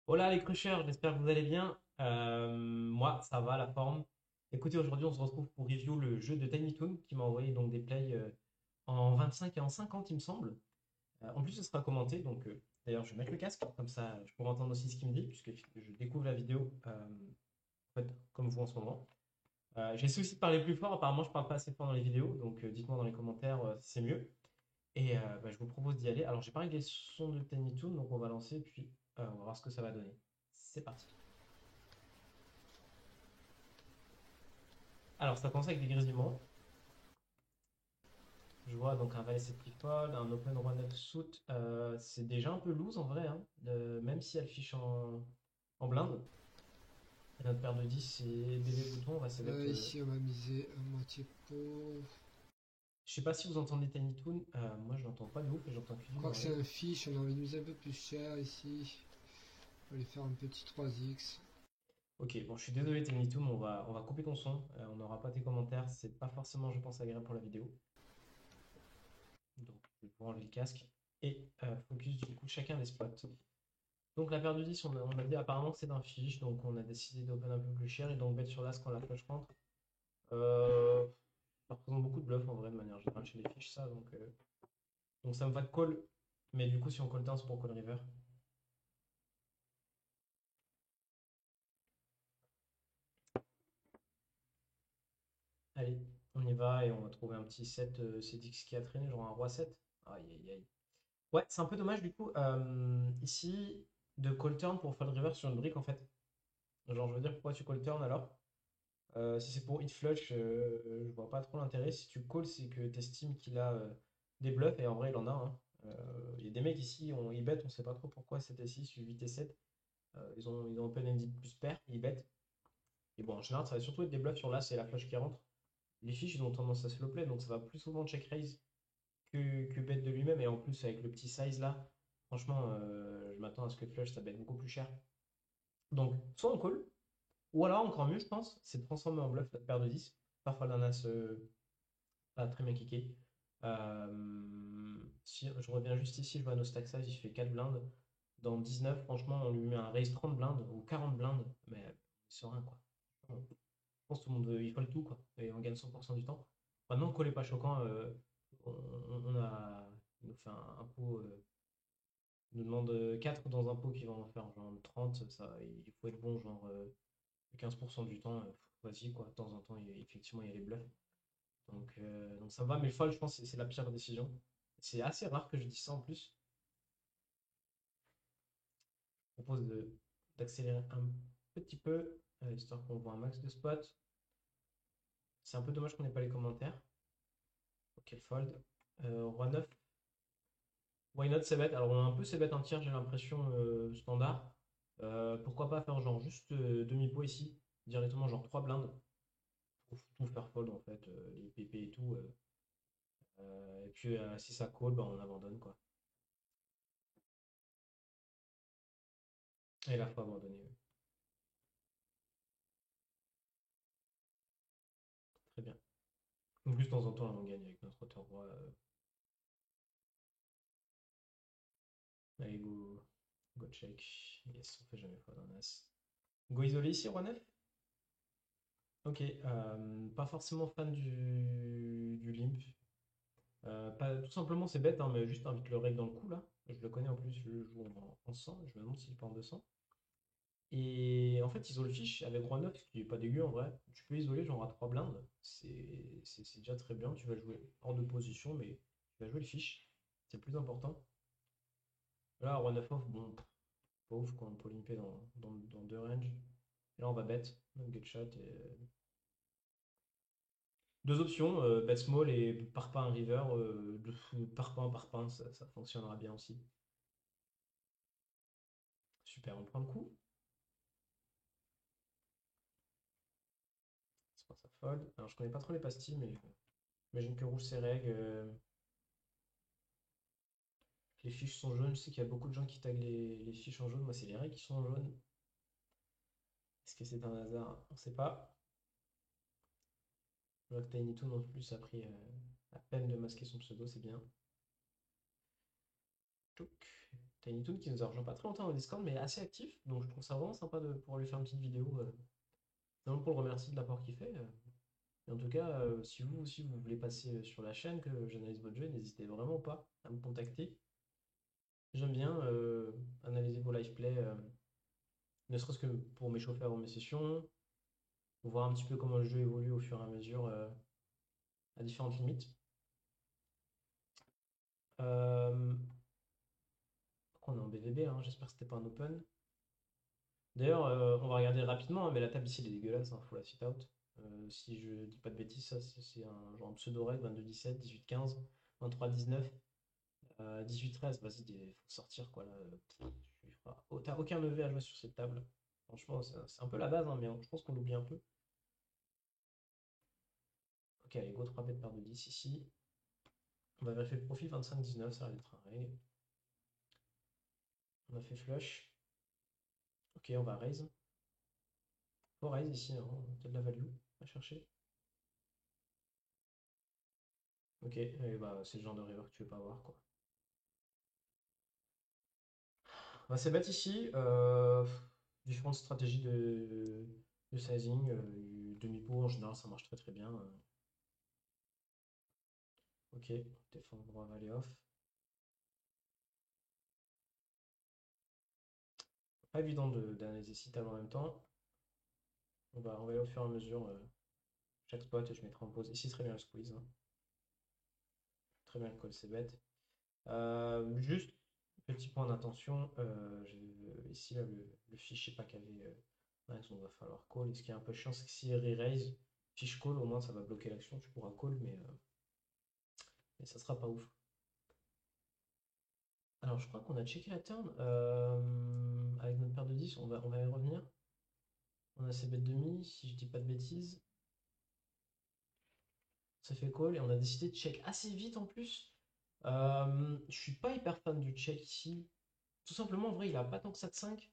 Hola les crushers, j'espère que vous allez bien. Moi, ça va, la forme. Écoutez, aujourd'hui, on se retrouve pour review le jeu de Tiny Toon qui m'a envoyé donc des plays en 25 et en 50, il me semble. En plus, ce sera commenté, donc d'ailleurs, je vais mettre le casque, comme ça je pourrai entendre aussi ce qu'il me dit, puisque je découvre la vidéo en fait, comme vous en ce moment. J'essaie aussi de parler plus fort, apparemment, je parle pas assez fort dans les vidéos, donc dites-moi dans les commentaires si c'est mieux. Et je vous propose d'y aller. Alors, j'ai pas réglé le son de Tiny Toon, donc on va lancer, puis on va voir ce que ça va donner. C'est parti. Alors, ça commence avec des grésillements. Je vois donc un valet 7 qui fold, un open roi 9 suit. C'est déjà un peu loose en vrai, hein, même si elle fiche en blinde. Et notre paire de 10, c'est bébé bouton, on va se mettre. Ici, on va miser à moitié pot. Je sais pas si vous entendez Tiny Toon, moi je l'entends pas de ouf et j'entends que Je d'une crois que c'est oreille. un fiche, on a envie de miser un peu plus cher ici. On va aller faire un petit 3x. Ok, bon, je suis désolé Tiny Toon, on va couper ton son, on n'aura pas tes commentaires, c'est pas forcément, je pense, agréable pour la vidéo. Donc, je vais enlever le casque et focus du coup chacun les spots. Donc la paire de 10, on a dit apparemment que c'est d'un fiche, donc on a décidé d'open un peu plus cher et donc bet sur l'as quand la flush rentre. Ça représente beaucoup de bluff en vrai de manière générale chez les fiches ça, donc ça me va de call, mais du coup si on call turn c'est pour call river. Allez, on y va et on va trouver un petit 7 CDX qui a traîné, genre un roi 7. Aïe aïe aïe. Ouais, c'est un peu dommage du coup ici de call turn pour fold river sur une brique en fait. Genre je veux dire pourquoi tu call turn alors? Si c'est pour hit flush, je vois pas trop l'intérêt. Si tu call, c'est que tu estimes qu'il a des bluffs, et en vrai, il en a, hein. Il y a des mecs ici, ils bet, on sait pas trop pourquoi 7 et 6, 8 et 7. Ils ont open ended plus pair, ils bet. Et bon, en général, ça va surtout être des bluffs sur l'as et la flush qui rentre. Les fiches, ils ont tendance à slow play, donc ça va plus souvent check raise que bet de lui-même. Et en plus, avec le petit size là, franchement, je m'attends à ce que flush, ça bet beaucoup plus cher. Donc, soit on call, ou alors, encore mieux, je pense, c'est de transformer en bluff notre paire de 10. Parfois, d'un as pas très bien kické. Si je reviens juste ici, je vois nos stack size, il fait 4 blindes. Dans 19, franchement, on lui met un raise 30 blindes ou 40 blindes, mais c'est rien quoi. Je pense que tout le monde il faut le tout quoi. Et on gagne 100% du temps. Maintenant, le call est pas choquant. Il nous fait un pot, il nous demande 4 dans un pot qui va en faire genre 30. Ça, il faut être bon, genre 15% du temps. Vas-y quoi. De temps en temps, effectivement, il y a les bluffs. Donc ça me va, mais le fold, je pense que c'est la pire décision. C'est assez rare que je dise ça en plus. Je propose d'accélérer un petit peu, histoire qu'on voit un max de spots. C'est un peu dommage qu'on n'ait pas les commentaires. Ok, le fold. Roi 9. Why not c'est bête. Alors on a un peu c'est bête un tiers, j'ai l'impression, standard. Pourquoi pas faire genre juste demi-pot ici, directement genre 3 blindes, pour tout faire fold en fait, les PP et tout. Et puis si ça call, bah, on abandonne quoi. Et là, faut abandonner. Ouais. Très bien. En plus, de temps en temps, on gagne avec notre auteur roi. Allez, go check. Yes, on fait jamais fois d'un as. Go isolé ici, roi 9. Ok, pas forcément fan du limp. Tout simplement, c'est bête, hein, mais juste invite le reg dans le coup là. Je le connais en plus, je le joue en 100. Je me demande s'il part en 200. Et en fait, isole fiche avec roi 9, ce qui est pas dégueu en vrai. Tu peux isoler genre à 3 blindes. C'est déjà très bien. Tu vas jouer hors de position, mais tu vas jouer le fiche. C'est le plus important. Là, roi 9 off, bon, pas ouf quoi, on peut limper dans deux ranges. Et là, on va bet, donc get shot. Deux options, bet small et par pas un river. Par pain, ça fonctionnera bien aussi. Super, on prend le coup. C'est pas ça fold. Alors, je connais pas trop les pastilles, mais j'imagine que rouge c'est reg. Les fiches sont jaunes. Je sais qu'il y a beaucoup de gens qui taguent les fiches en jaune. Moi, c'est les règles qui sont en jaune. Est-ce que c'est un hasard? On sait pas. Je vois que Tiny Toon en plus a pris à peine de masquer son pseudo, c'est bien. Tchouk. Tiny Toon qui nous a rejoint pas très longtemps au Discord, mais assez actif. Donc je trouve ça vraiment sympa de pouvoir lui faire une petite vidéo. Vraiment pour le remercier de l'apport qu'il fait. Et en tout cas, si vous aussi vous voulez passer sur la chaîne, que j'analyse votre jeu, n'hésitez vraiment pas à me contacter. J'aime bien analyser vos live play, ne serait-ce que pour m'échauffer avant mes sessions, voir un petit peu comment le jeu évolue au fur et à mesure à différentes limites. Euh, on est en BVB, hein, j'espère que c'était pas un open. D'ailleurs, on va regarder rapidement, hein, mais la table ici elle est dégueulasse, hein, faut la sit out. Si je dis pas de bêtises, ça c'est un genre un pseudo-règle 22-17, 18-15, 23-19, 18-13, vas-y, faut sortir quoi là. T'as aucun EV à jouer sur cette table. Franchement, c'est un peu la base, hein, mais je pense qu'on l'oublie un peu. Ok, allez, go 3 bêtes paire de 10 ici. On va vérifier le profil 25-19, ça va être un règle. On a fait flush. Ok, on va raise. Faut raise ici, hein, peut-être de la value à chercher. Ok, et bah, c'est le genre de river que tu veux pas avoir, quoi. On va se battre ici. Différentes stratégies de sizing. Demi-pot, en général, ça marche très très bien. Ok, défendre droit, valet off. Pas évident d'analyser 6 tables en même temps. On va aller au fur et à mesure chaque spot et je mettrai en pause. Ici, très bien le squeeze, hein. Très bien le call, c'est bête. Juste, petit point d'attention. Ici, là, le fiche, je sais pas qu'elle avait. Nice, on va falloir call. Et ce qui est un peu chiant, c'est que si re-raise, fiche call, au moins ça va bloquer l'action. Tu pourras call, mais ça sera pas ouf. Alors, je crois qu'on a checké la turn. Avec notre paire de 10, on va y revenir. On a ses bêtes demi, si je dis pas de bêtises. Ça fait call et on a décidé de check assez vite en plus. Je suis pas hyper fan du check ici. Tout simplement, en vrai, il a pas tant que ça de 5.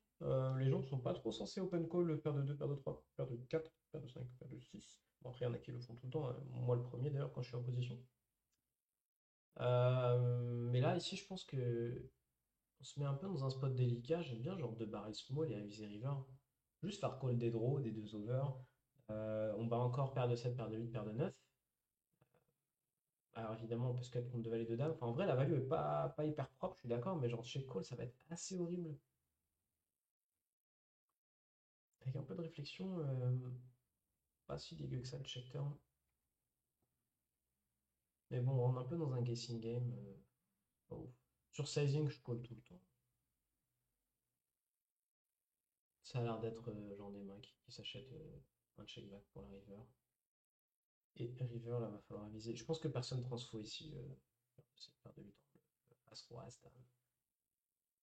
Les gens ne sont pas trop censés open call le paire de 2, paire de 3, paire de 4, paire de 5, paire de 6. Bon, après, il y en a qui le font tout le temps, hein. Moi, le premier d'ailleurs, quand je suis en position. Mais là, ici, je pense que on se met un peu dans un spot délicat. J'aime bien genre de barrel small et aviser river. Juste faire call des draws, des 2 over. On bat encore paire de 7, paire de 8, paire de 9. Alors évidemment, on peut se cut contre deux valets de dames. Enfin, en vrai, la value est pas hyper propre, je suis d'accord, mais genre check call, ça va être assez horrible. Avec un peu de réflexion, pas si dégueu que ça le check turn. Mais bon, on est un peu dans un guessing game. Pas ouf. Sur sizing, je call tout le temps. Ça a l'air d'être genre des mecs qui s'achètent un check back pour la river. Et river, là, va falloir aviser. Je pense que personne transfo ici. C'est paire de 8 ans. As-roi, as-dame.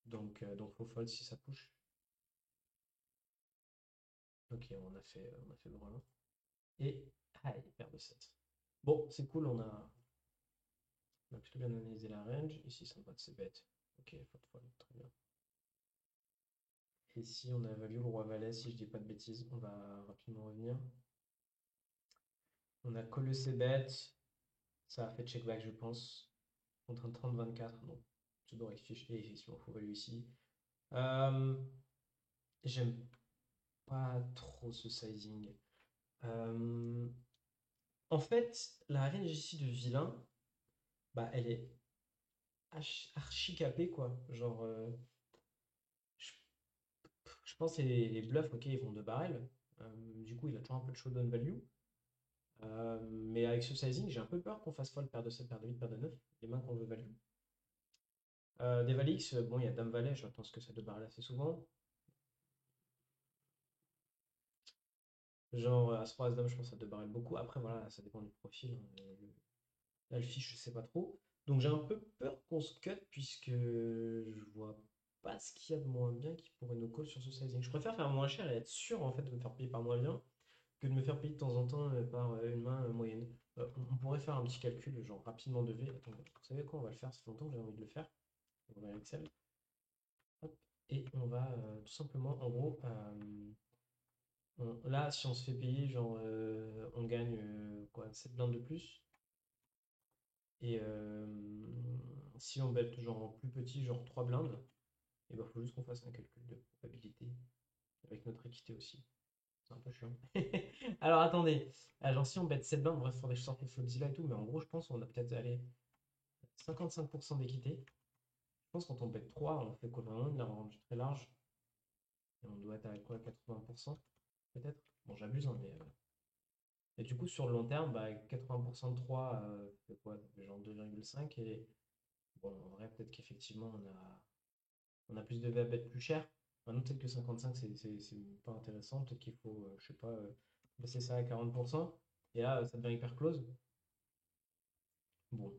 Donc faut fold si ça push. Ok, on a fait brun. Et aïe, paire de 7. Bon, c'est cool, on a plutôt bien analysé la range. Ici, ça va de ses bêtes. Ok, faut fold, très bien. Et ici, on a valu le roi valet, si je dis pas de bêtises. On va rapidement revenir. On a collé ses bêtes. Ça a fait check back, je pense. Contre un 30-24. Non, pseudo rectifié. Et effectivement, faut value ici. Euh, J'aime pas trop ce sizing. Euh, En fait, la range ici de vilain, bah, elle est archi capée, quoi. Genre, je, je pense que les bluffs, ok, ils vont de barrel. Du coup, il a toujours un peu de showdown value. Mais avec ce sizing, j'ai un peu peur qu'on fasse fold paire de 7, paire de 8, paire de 9, les mains qu'on veut value. Des valix, bon, il y a dame valet, je pense que ça doit barrel assez souvent. Genre, as-roi, as-dame, je pense que ça doit barrel beaucoup. Après, voilà, ça dépend du profil, hein. Là, le fiche, je sais pas trop. Donc, j'ai un peu peur qu'on se cut, puisque je vois pas ce qu'il y a de moins bien qui pourrait nous call sur ce sizing. Je préfère faire moins cher et être sûr, en fait, de me faire payer par moins bien, que de me faire payer de temps en temps par une main moyenne. On pourrait faire un petit calcul, genre rapidement de V. Attends, vous savez quoi, on va le faire, ça fait longtemps que j'ai envie de le faire. On va Excel. Hop. Et on va tout simplement, en gros, là, si on se fait payer, genre, on gagne quoi, 7 blindes de plus. Et si on bet genre en plus petit, genre 3 blindes, Et bah faut juste qu'on fasse un calcul de probabilité avec notre équité aussi. C'est un peu chiant. Alors attendez, genre si on bet 7 blindes, bref, faudrait que je sorte les Flopzilla et tout, mais en gros je pense qu'on a peut-être allé 55% d'équité. Je pense que quand on bet 3, on fait quoi vraiment une range très large. Et on doit être à quoi, 80% peut-être? Bon j'abuse hein, mais... Et du coup sur le long terme, bah, 80% de 3, ça fait quoi? Ça fait genre 2,5 et bon en vrai peut-être qu'effectivement on a plus de bet plus cher. Maintenant peut-être que 55 c'est pas intéressant, peut-être qu'il faut, je sais pas, baisser ça à 40%. Et là ça devient hyper close. Bon,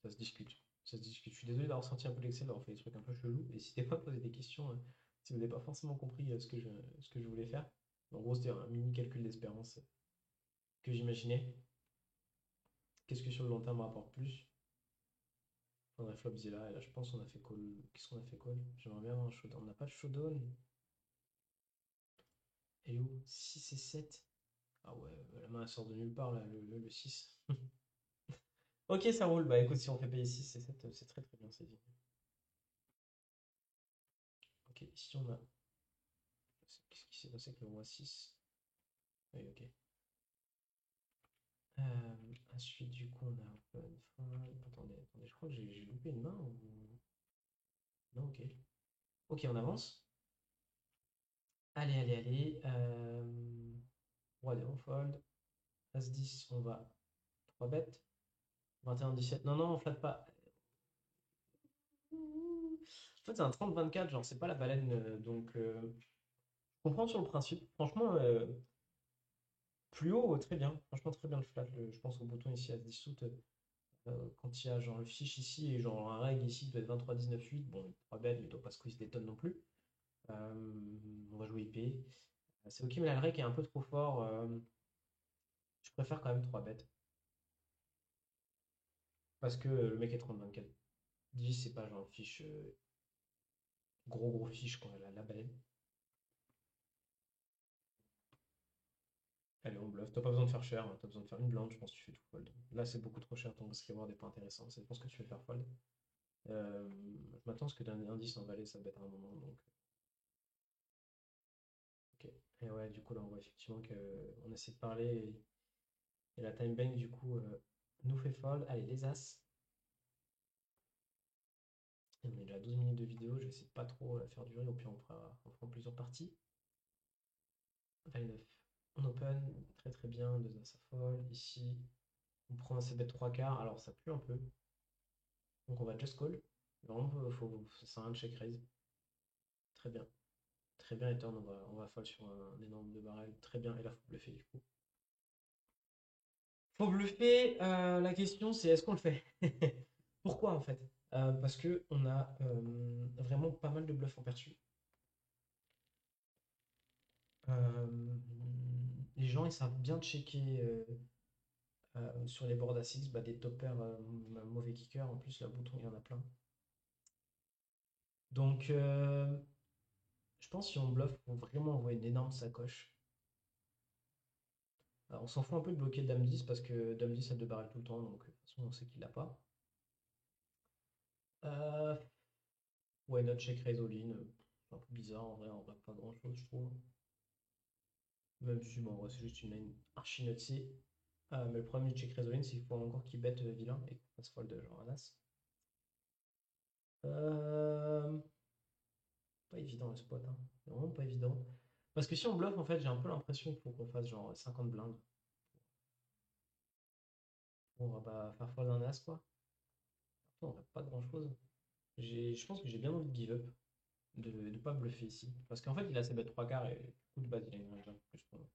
ça se discute. Ça se discute. Je suis désolé d'avoir sorti un peu l'Excel, d'avoir fait des trucs un peu chelous. N'hésitez pas à poser des questions si vous n'avez pas forcément compris ce que je voulais faire. En gros, c'était un mini calcul d'espérance que j'imaginais. Qu'est-ce que sur le long terme rapporte plus? Faudrait Flopzilla. Et là, je pense qu'on a fait call. Qu'est-ce qu'on a fait call? J'aimerais bien avoir un showdown. On n'a pas de showdown. Et où? 6 et 7. Ah ouais, la main elle sort de nulle part là, le 6. Ok, ça roule. Bah écoute, si on fait payer 6 et 7, c'est très très bien, c'est dit. Ok, ici on a. Qu'est-ce qui s'est passé avec le roi 6? Oui, ok. Ensuite, du coup, on a open fold. Attendez, je crois que j'ai loupé une main ou... Non, ok. Ok, on avance. Allez, allez, allez. Roi des on fold. As 10, on va 3 bêtes. 21, 17. Non, non, on flatte pas. En fait, c'est un 30-24, genre, c'est pas la baleine. Donc, je comprends sur le principe. Franchement, plus haut, très bien. Franchement, très bien le flat. Je pense au bouton ici à 10 suit. Quand il y a genre le fiche ici et genre un reg ici qui doit être 23, 19, 8. Bon, 3 bêtes, mais il doit pas squeeze des tonnes non plus. On va jouer IP. C'est ok, mais là, le rec est un peu trop fort. Je préfère quand même 3 bêtes. Parce que le mec est 30-24. 10, c'est pas genre fiche. Gros gros fiche, quoi, la baleine. Allez, on bluff. T'as pas besoin de faire cher, hein. T'as besoin de faire une blinde, je pense que tu fais tout fold. Là, c'est beaucoup trop cher, ton risk reward n'est pas intéressant. Ça dépend ce que tu fais faire fold. Je m'attends à ce que d'un indice en valet, ça bête à un moment. Donc, ok. Et ouais, du coup, là, on voit effectivement qu'on essaie de parler et la time bank, du coup, nous fait fold. Allez, les as. Et on est déjà à 12 minutes de vidéo, je vais essayer de pas trop la faire durer, au pire on fera plusieurs parties. Valet 9. On open, très très bien, 2 as à fold. Ici, on prend un c-bet 3 quarts, alors ça pue un peu. Donc on va just call. Vraiment, ça sert à rien de check raise. Très bien. Très bien, et turn, on va fold sur un énorme de barrel. Très bien, et là, faut bluffer du coup. Faut bluffer, la question c'est est-ce qu'on le fait? Pourquoi en fait? Parce que on a vraiment pas mal de bluffs en perçu. Euh, les gens ils savent bien checker sur les boards à 6 bah, des toppers mauvais kickers. En plus, là, bouton, il y en a plein. Donc, je pense que si on bluffe, faut vraiment envoyer une énorme sacoche. Alors, on s'en fout un peu de bloquer Dame 10 parce que Dame 10 a deux barrels tout le temps, donc de toute façon, on sait qu'il l'a pas. Euh, ouais, notre check raise all-in, c'est un peu bizarre en vrai, pas grand chose, je trouve. Même si, bon, en vrai, c'est juste une line archi nutsy. Mais le problème du check raise all-in, c'est qu'il faut encore qu'il bête vilain et qu'on fasse fold genre un as. Euh, Pas évident le spot, hein. Vraiment pas évident. Parce que si on bluffe, en fait, j'ai un peu l'impression qu'il faut qu'on fasse genre 50 blindes. On va pas faire fold un as, quoi. Après, on va pas grand chose. Je pense que j'ai bien envie de give up, de ne pas bluffer ici. Parce qu'en fait, il a ses bêtes 3 quarts et du coup, de base, il a une range un peu plus pour moi.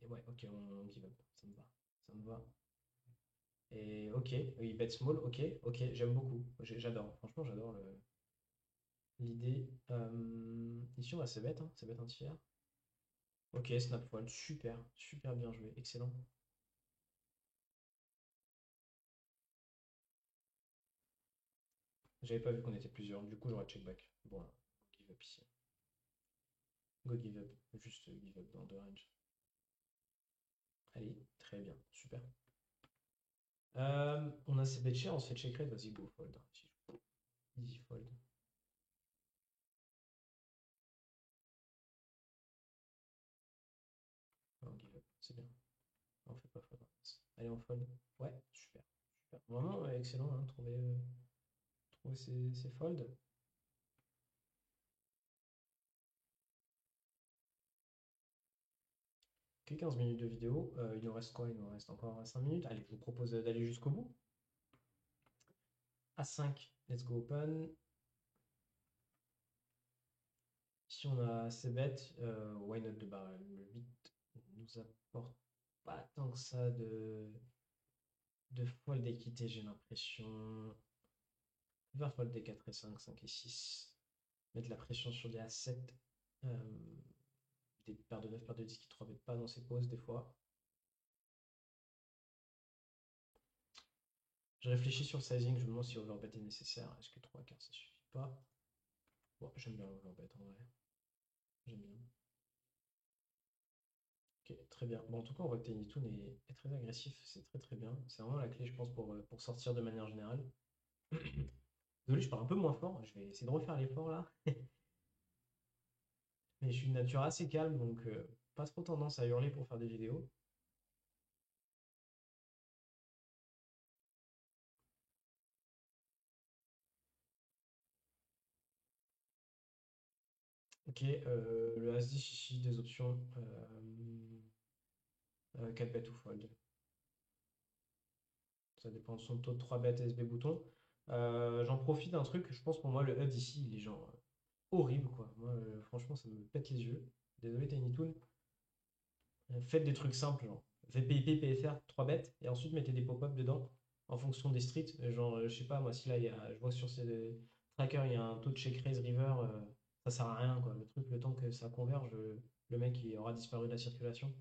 Ouais, ok, on give up. Ça me va. Ça me va. Et ok, il bet small, ok, ok, j'aime beaucoup. J'adore. Franchement, j'adore l'idée. Ici, on va se bet, hein. Se bet un tiers. Ok, snap fold, super, super bien joué, excellent. J'avais pas vu qu'on était plusieurs, du coup j'aurais check back. Bon, là, give up ici. Go give up, juste give up dans deux range. Allez, très bien, super. On a ces bêtes chères, on se fait check raise, vas-y, go fold. Easy fold. On give up, c'est bien. On fait pas fold. Allez, on fold. Ouais, super. Super. Vraiment excellent, hein, trouver ces folds. Ok, 15 minutes de vidéo. Il nous reste quoi? Il nous reste encore 5 minutes. Allez, je vous propose d'aller jusqu'au bout. A5, let's go open. Si on a assez bêtes, why not de barrel? Le 8 nous apporte pas tant que ça de fold d'équité, j'ai l'impression. On va fold des 4 et 5, 5 et 6. Mettre la pression sur des A7. Des paires de 9, paires de 10 qui ne 3 pas dans ses poses des fois. Je réfléchis sur le sizing, je me demande si overbet est nécessaire. Est-ce que 3 quarts ça suffit pas? Bon, j'aime bien l'overbet en vrai. J'aime bien. Ok, très bien. Bon, en tout cas, on voit que Tiny Toon est très agressif. C'est très très bien. C'est vraiment la clé, je pense, pour sortir de manière générale. Désolé, je parle un peu moins fort. Je vais essayer de refaire l'effort là. Mais je suis de nature assez calme, donc pas trop tendance à hurler pour faire des vidéos. Ok, le As-10 ici, des options. 4 bêtes ou fold. Ça dépend de son taux de 3 bêtes SB bouton. J'en profite d'un truc, je pense pour moi le HUD ici, il est genre horrible quoi. Moi, franchement, ça me pète les yeux. Désolé Tiny Toon. Faites des trucs simples, genre VPIP, PFR, 3 bêtes, et ensuite mettez des pop-up dedans en fonction des streets. Genre, je sais pas, moi, si là, je vois que sur ces trackers, il y a un taux de check raise river, ça sert à rien quoi. Le truc, le temps que ça converge, le mec il aura disparu de la circulation.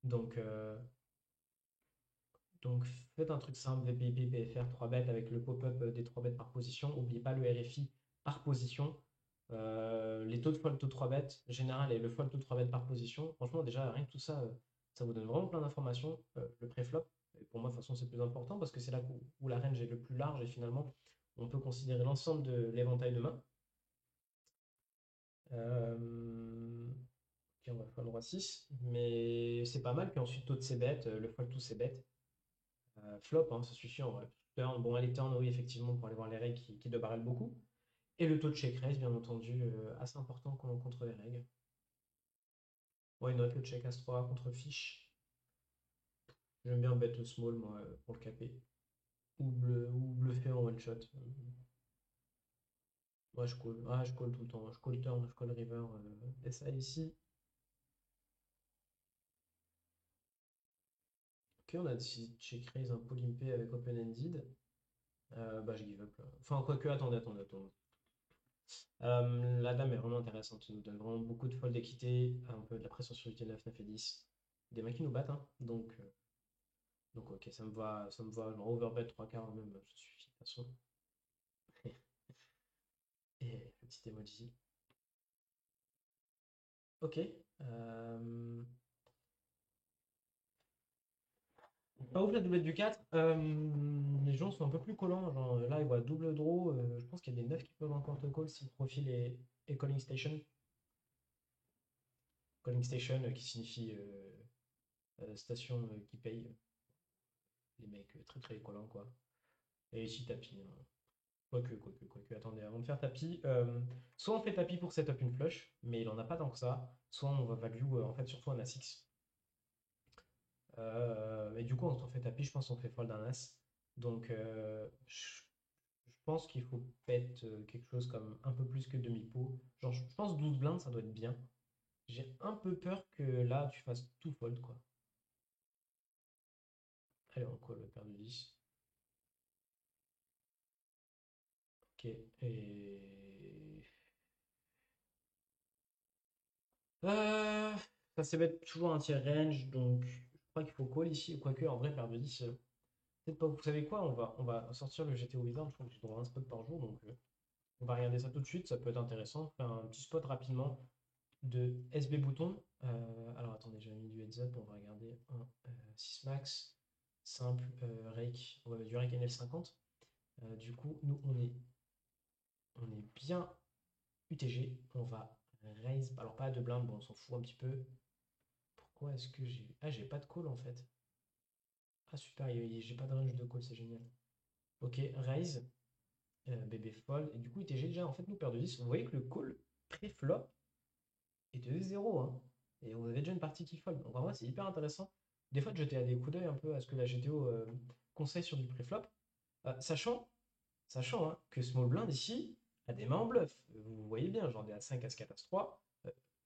Donc, euh, Donc faites un truc simple, VPIP, PFR, 3 bêtes avec le pop-up des 3 bêtes par position. N'oubliez pas le RFI par position. Les taux de fold taux 3 bêtes général et le fold taux 3 bêtes par position. Franchement, déjà, rien que tout ça, ça vous donne vraiment plein d'informations. Le préflop, et pour moi, de toute façon, c'est plus important parce que c'est là où la range est le plus large et finalement, on peut considérer l'ensemble de l'éventail de mains. Ok, on va fold roi 6, mais c'est pas mal. Puis ensuite, taux de ses bêtes, le fold tous ses bêtes. Flop, hein, ça suffit en vrai. Turn, bon, elle est turn, oui, effectivement, pour aller voir les règles qui de barrel beaucoup. Et le taux de check raise, bien entendu, assez important contre les règles. Why not le check As-3 contre fiche. J'aime bien bet small, moi, pour le caper. Ou bluffer en one shot. Moi, je call. Ah, je call tout le temps. Je call turn, je call river. Et ça ici. Ok, on a décidé de check raise un peu limpé avec open-ended. Bah, je give up là. Enfin, quoique, attendez. La dame est vraiment intéressante. Ça nous donne vraiment beaucoup de fold d'équité, un peu de la pression sur l'UT 9, 9 et 10. Des mains qui nous battent, hein. Donc ok, ça me va. Genre overbet 3 quarts même, ça suffit de toute façon. Et le petit emoji. Ok. Pas ouf la doublette du 4. Les gens sont un peu plus collants. Genre là, ils voient double draw. Je pense qu'il y a des 9 qui peuvent encore te call si le profil est calling station. Calling station qui signifie station qui paye. Les mecs très très collants quoi. Et ici tapis, hein. Quoique, attendez, avant de faire tapis, soit on fait tapis pour setup une flush, mais il en a pas tant que ça, soit on va value en fait surtout un As-X. Mais du coup, quand on fait tapis, je pense qu'on fait fold un As. Donc je pense qu'il faut pet quelque chose comme un peu plus que demi-pot. Genre, je pense 12 blindes, ça doit être bien. J'ai un peu peur que là, tu fasses tout fold, quoi. Allez, on call paire de 10. Ok, et Euh, ça c'est bête, toujours un tiers range, donc je crois qu'il faut call ici, quoique en vrai, paire de 10, peut-être pas, vous savez quoi, on va sortir le GTO Wizard, je crois que j'ai droit à un spot par jour, donc on va regarder ça tout de suite, ça peut être intéressant, faire un petit spot rapidement de SB bouton. Alors attendez, j'ai mis du heads up, on va regarder un 6 max. simple rake. On va mettre du rake NL50. Du coup, nous, on est bien UTG. On va raise. Alors, pas de blinde, bon, on s'en fout un petit peu. Pourquoi est-ce que j'ai. Ah, j'ai pas de call en fait. Ah, super, j'ai pas de range de call, c'est génial. Ok, raise. Bébé fold. Et du coup, UTG déjà, en fait, nous, paire de 10. Vous voyez que le call pré-flop est de 0, hein. Et on avait déjà une partie qui fold. Donc en vrai, c'est hyper intéressant. Des fois, de jeter à des coups d'œil un peu à ce que la GTO conseille sur du pré-flop. Sachant hein, que Small Blind ici a des mains en bluff. Vous voyez bien, genre des A5, As4, As3.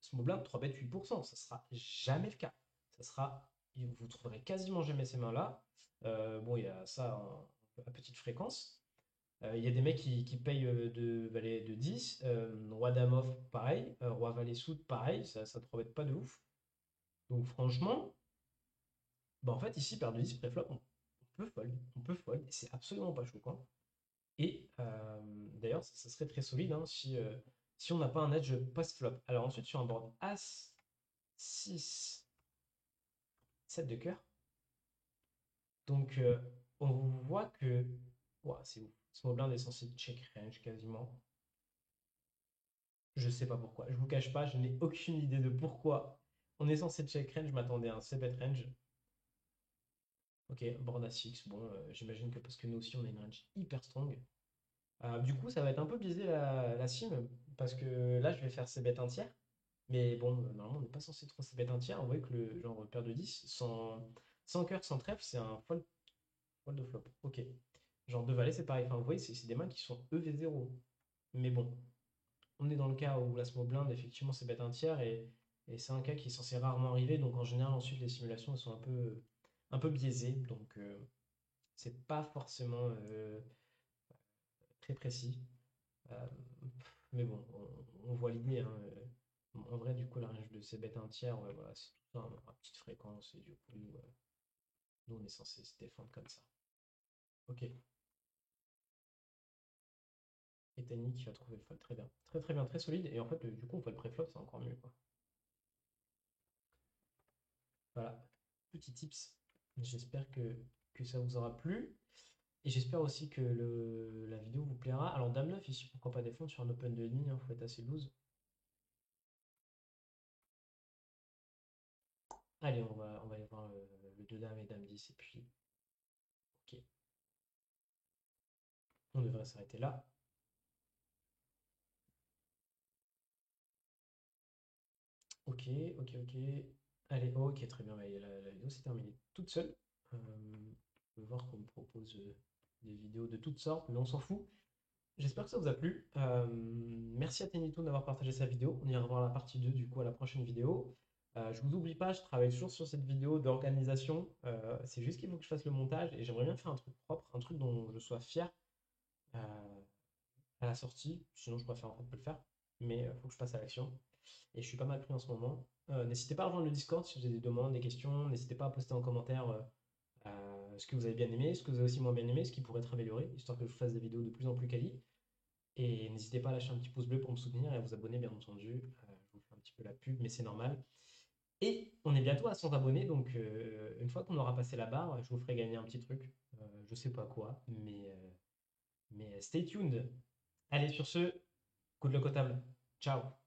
Small Blind 3 bet 8%. Ça sera jamais le cas. Ça sera, vous trouverez quasiment jamais ces mains-là. Bon, il y a ça à petite fréquence. Il y a des mecs qui payent de valet de 10. Roi Dame off, pareil. Roi Valet Soud, pareil. Ça ne te rebête pas de ouf. Donc franchement, bah en fait, ici, paire de 10 préflop, on peut fold. On peut fold. Et c'est absolument pas choquant. Et d'ailleurs, ça serait très solide hein, si on n'a pas un edge post-flop. Alors ensuite, sur un board As, 6, 7 de cœur. Donc on voit que. Ouah, c'est ouf. Small blind est censé check range quasiment. Je sais pas pourquoi. Je vous cache pas, je n'ai aucune idée de pourquoi on est censé check range. Je m'attendais à un c-bet range. Ok, board à 6. Bon, j'imagine que parce que nous aussi on a une range hyper strong. Du coup, ça va être un peu biaisé la sim parce que là je vais faire c-bet un tiers. Mais bon, normalement on n'est pas censé trop c-bet un tiers. On voit que le genre paire de 10 sans cœur, sans trèfle, c'est un fold de flop. Ok. Genre deux valets, c'est pareil. Enfin, vous voyez, c'est des mains qui sont EV0. Mais bon, on est dans le cas où la small blind, effectivement, c'est bête un tiers et c'est un cas qui est censé rarement arriver. Donc en général, ensuite, les simulations elles sont un peu biaisées. Donc c'est pas forcément très précis. Euh, mais bon, on voit l'idée, hein. En vrai, du coup, la range de ces bêtes un tiers, ouais, voilà, c'est tout ça à petite fréquence. Et du coup, nous, on est censé se défendre comme ça. Ok. Et Tiny qui va trouver le fold très bien. Très très bien, très solide. Et en fait, du coup, on fait le préflop, c'est encore mieux, quoi. Voilà, petit tips. J'espère que ça vous aura plu. Et j'espère aussi que la vidéo vous plaira. Alors, Dame 9 ici, pourquoi pas défendre sur un open de demi, il faut être assez loose. Allez, on va aller voir le 2 Dame et Dame 10. Et puis, ok, on devrait s'arrêter là. Ok, ok, ok. Allez, ok, très bien. La vidéo s'est terminée toute seule. On peut voir qu'on me propose des vidéos de toutes sortes, mais on s'en fout. J'espère que ça vous a plu. Merci à Tenito d'avoir partagé sa vidéo. On ira voir la partie 2 du coup à la prochaine vidéo. Je vous oublie pas, je travaille toujours sur cette vidéo d'organisation. C'est juste qu'il faut que je fasse le montage et j'aimerais bien faire un truc propre, un truc dont je sois fier euh, à la sortie. Sinon, je préfère en fait pas le faire. Mais il faut que je passe à l'action. Et je suis pas mal pris en ce moment. N'hésitez pas à rejoindre le Discord si vous avez des demandes, des questions. N'hésitez pas à poster en commentaire ce que vous avez bien aimé, ce que vous avez aussi moins bien aimé, ce qui pourrait être amélioré, histoire que je fasse des vidéos de plus en plus quali. Et n'hésitez pas à lâcher un petit pouce bleu pour me soutenir et à vous abonner, bien entendu. Je vous fais un petit peu la pub, mais c'est normal. Et on est bientôt à 100 abonnés, donc une fois qu'on aura passé la barre, je vous ferai gagner un petit truc. Je sais pas quoi, mais stay tuned. Allez, sur ce, good luck au table. Ciao.